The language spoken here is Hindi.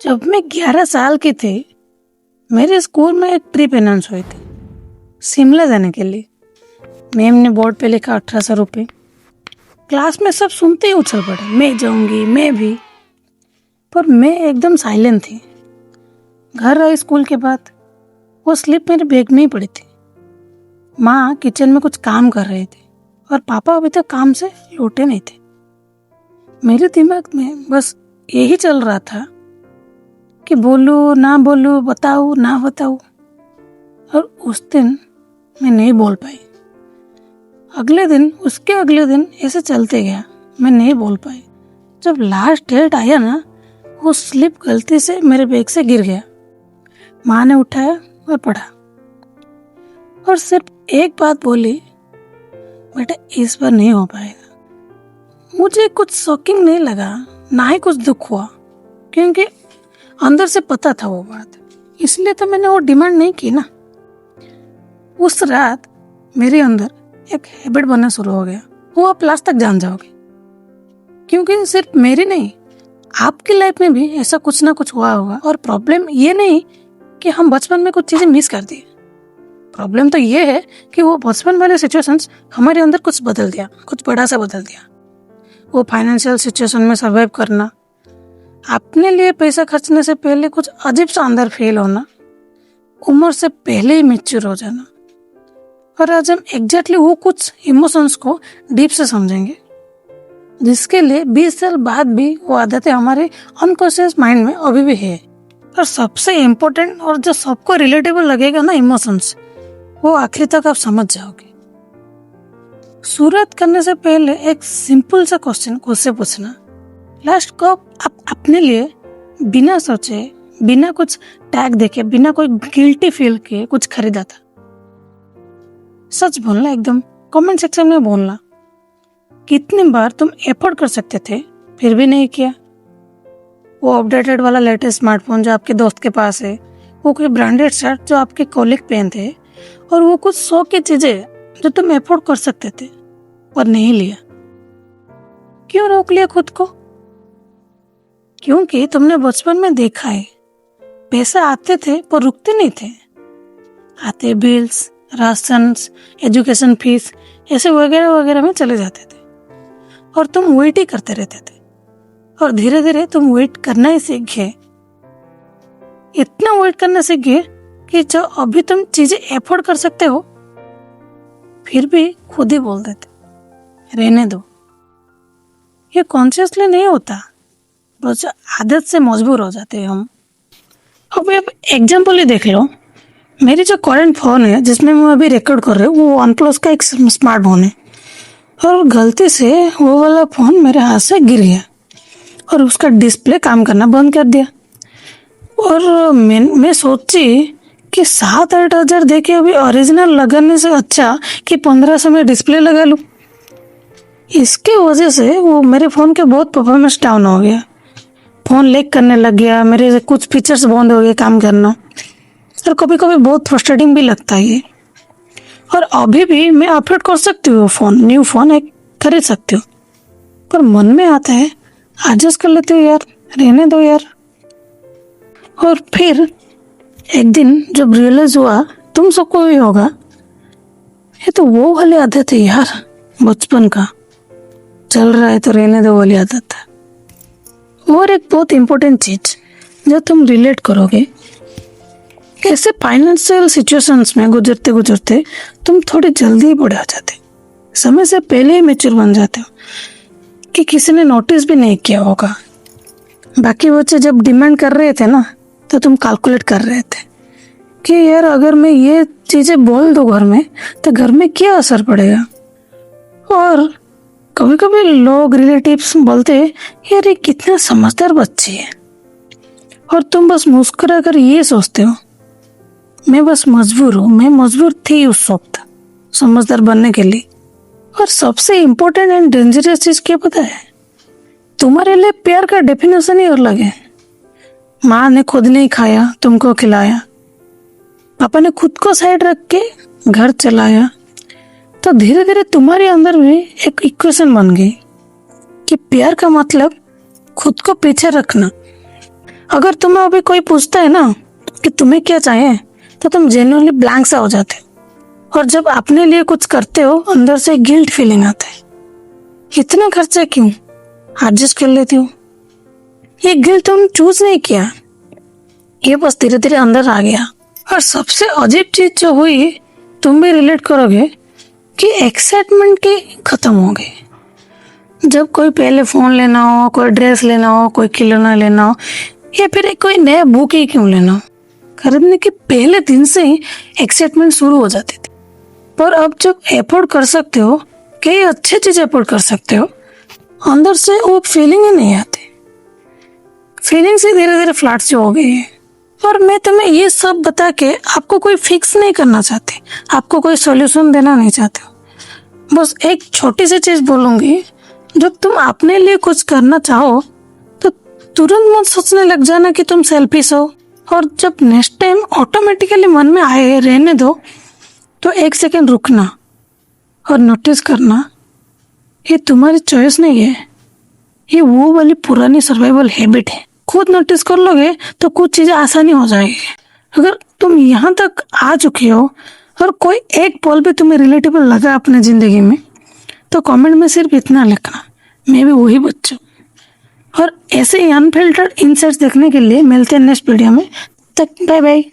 जब मैं 11 साल की थी, मेरे स्कूल में एक ट्रिप अनाउंस हुई थी शिमला जाने के लिए। मैम ने बोर्ड पे लिखा 1800 रुपये। क्लास में सब सुनते ही उछल पड़े, मैं जाऊंगी, मैं भी। पर मैं एकदम साइलेंट थी। घर आई स्कूल के बाद, वो स्लिप मेरे बैग में ही पड़ी थी। माँ किचन में कुछ काम कर रही थी और पापा अभी तक काम से लौटे नहीं थे। मेरे दिमाग में बस यही चल रहा था कि बोलूँ ना बोलूँ, बताऊँ ना बताऊँ। और उस दिन मैं नहीं बोल पाई। उसके अगले दिन ऐसे चलते गया, मैं नहीं बोल पाई। जब लास्ट डेट आया ना, वो स्लिप गलती से मेरे बैग से गिर गया। माँ ने उठाया और पढ़ा और सिर्फ एक बात बोली, बेटा इस बार नहीं हो पाएगा। मुझे कुछ शॉकिंग नहीं लगा, ना ही कुछ दुख हुआ, क्योंकि अंदर से पता था वो बात। इसलिए तो मैंने वो डिमांड नहीं की ना। उस रात मेरे अंदर एक हैबिट बनना शुरू हो गया, वो आप लास्ट तक जान जाओगे। क्योंकि सिर्फ मेरी नहीं, आपकी लाइफ में भी ऐसा कुछ ना कुछ हुआ होगा। और प्रॉब्लम ये नहीं कि हम बचपन में कुछ चीजें मिस कर दी। प्रॉब्लम तो ये है कि वो बचपन वाले सिचुएशंस हमारे अंदर कुछ बदल दिया, कुछ बड़ा सा बदल दिया। वो फाइनेंशियल सिचुएशन में सर्वाइव करना, अपने लिए पैसा खर्चने से पहले कुछ अजीब सा अंदर फील होना, उम्र से पहले ही मैच्योर हो जाना। और आज हम एग्जैक्टली वो कुछ इमोशंस को डीप से समझेंगे, जिसके लिए 20 साल बाद भी वो आदतें हमारे अनकॉन्शियस माइंड में अभी भी है। और सबसे इम्पोर्टेंट और जो सबको रिलेटेबल लगेगा ना इमोशंस, वो आखिर तक आप समझ जाओगे। शुरुआत करने से पहले एक सिंपल सा क्वेश्चन खुद से पूछना, लास्ट कब आप अपने लिए बिना सोचे, बिना कुछ टैग देके, बिना कोई गिल्टी फील के कुछ खरीदा था? सच बोलना, एकदम कमेंट सेक्शन में बोलना। कितनी बार तुम एफर्ट कर सकते थे फिर भी नहीं किया? वो अपडेटेड वाला लेटेस्ट स्मार्टफोन जो आपके दोस्त के पास है, वो कोई ब्रांडेड शर्ट जो आपके कॉलीग पहनते हैं, और वो कुछ शौक की चीजें जो तुम एफोर्ड कर सकते थे पर नहीं लिया। क्यों रोक लिया खुद को? क्योंकि तुमने बचपन में देखा है, पैसे आते थे पर रुकते नहीं थे। आते बिल्स, राशन, एजुकेशन फीस, ऐसे वगैरह वगैरह में चले जाते थे और तुम वेट ही करते रहते थे। और धीरे धीरे तुम वेट करना ही सीख गए। इतना वेट करना सीख गए कि जो अभी तुम चीजें एफोर्ड कर सकते हो, फिर भी खुद ही बोल देते रहने दो। ये कॉन्शियसली नहीं होता, बस आदत से मजबूर हो जाते हैं हम। अब एग्जाम्पल ही देख लो। मेरी जो करंट फोन है जिसमें मैं अभी रिकॉर्ड कर रही हूँ, वो OnePlus का एक स्मार्टफोन है। और गलती से वो वाला फोन मेरे हाथ से गिर गया और उसका डिस्प्ले काम करना बंद कर दिया। और मैं सोची कि 7-8 हज़ार देके अभी ओरिजिनल लगाने से अच्छा कि 1500 में डिस्प्ले लगा लूँ। इसके वजह से वो मेरे फ़ोन के बहुत परफॉर्मेंस डाउन हो गया। फ़ोन लैग करने लग गया, मेरे कुछ फीचर्स बंद हो गए काम करना। और कभी कभी बहुत फ्रस्ट्रेटिंग भी लगता है ये। और अभी भी मैं अफोर्ड कर सकती हूँ फ़ोन, न्यू फ़ोन एक खरीद सकती हूँ, पर मन में आता है एडजस्ट कर लेती हूँ यार, रहने दो यार। और फिर एक दिन जब रियलाइज हुआ, तुम सबको भी होगा, ये तो वो वाली आदत है यार, बचपन का चल रहा है तो रहने दो वाली आदत है। और एक बहुत इम्पोर्टेंट चीज जो तुम रिलेट करोगे, ऐसे फाइनेंशियल सिचुएशंस में गुजरते गुजरते तुम थोड़ी जल्दी ही बड़े हो जाते, समय से पहले ही मैच्योर बन जाते हो कि किसी ने नोटिस भी नहीं किया होगा। बाकी बच्चे जब डिमांड कर रहे थे ना, तो तुम कैलकुलेट कर रहे थे कि यार अगर मैं ये चीजें बोल दूं घर में तो घर में क्या असर पड़ेगा। और कभी कभी लोग, रिलेटिव्स बोलते यार ये कितना समझदार बच्ची है, और तुम बस मुस्कुरा कर ये सोचते हो मैं बस मजबूर हूँ। मैं मजबूर थी उस वक्त समझदार बनने के लिए। और सबसे इम्पोर्टेंट एंड डेंजरस चीज क्या पता है? तुम्हारे लिए प्यार का डेफिनेशन ही अलग है। माँ ने खुद नहीं खाया, तुमको खिलाया। पापा ने खुद को साइड रख के घर चलाया। तो धीरे धीरे तुम्हारे अंदर भी एक इक्वेशन बन गई कि प्यार का मतलब खुद को पीछे रखना अगर तुम्हें अभी कोई पूछता है ना कि तुम्हें क्या चाहिए, तो तुम जेन्युइनली ब्लैंक सा हो जाते हो। और जब अपने लिए कुछ करते हो, अंदर से गिल्ट फीलिंग आता है, इतना खर्चा क्यों, एडजस्ट कर लेती हूँ। ये गिल्ट तुमने चूज नहीं किया, ये बस धीरे धीरे अंदर आ गया। और सबसे अजीब चीज जो हुई, तुम भी रिलेट करोगे, कि एक्साइटमेंट की खत्म हो गई। जब कोई पहले फोन लेना हो, कोई ड्रेस लेना हो, कोई खिलौना लेना हो, या फिर कोई नया बुक ही क्यों लेना हो, खरीदने के पहले दिन से ही एक्साइटमेंट शुरू हो जाती थी। पर अब जब एफोर्ड कर सकते हो, कई अच्छी चीज एफोर्ड कर सकते हो, अंदर से वो फीलिंग ही नहीं आती। फीलिंग से धीरे धीरे फ्लैट से हो गई है। और मैं तुम्हें ये सब बता के आपको कोई फिक्स नहीं करना चाहती, आपको कोई सॉल्यूशन देना नहीं चाहती हूँ। बस एक छोटी सी चीज बोलूंगी, जब तुम अपने लिए कुछ करना चाहो तो तुरंत मत सोचने लग जाना कि तुम सेल्फिश हो। और जब नेक्स्ट टाइम ऑटोमेटिकली मन में आए रहने दो, तो एक सेकंड रुकना और नोटिस करना, ये तुम्हारी चॉइस नहीं है, ये वो वाली पुरानी सर्वाइवल हैबिट है। खुद नोटिस कर लोगे तो कुछ चीजें आसानी हो जाएगी। अगर तुम यहाँ तक आ चुके हो और कोई एक पल भी तुम्हें रिलेटेबल लगा अपने जिंदगी में, तो कमेंट में सिर्फ इतना लिखना, मैं भी वही बच्चा। और ऐसे ही अनफिल्टर्ड इनसाइट्स देखने के लिए मिलते हैं नेक्स्ट वीडियो में। तक बाय बाय।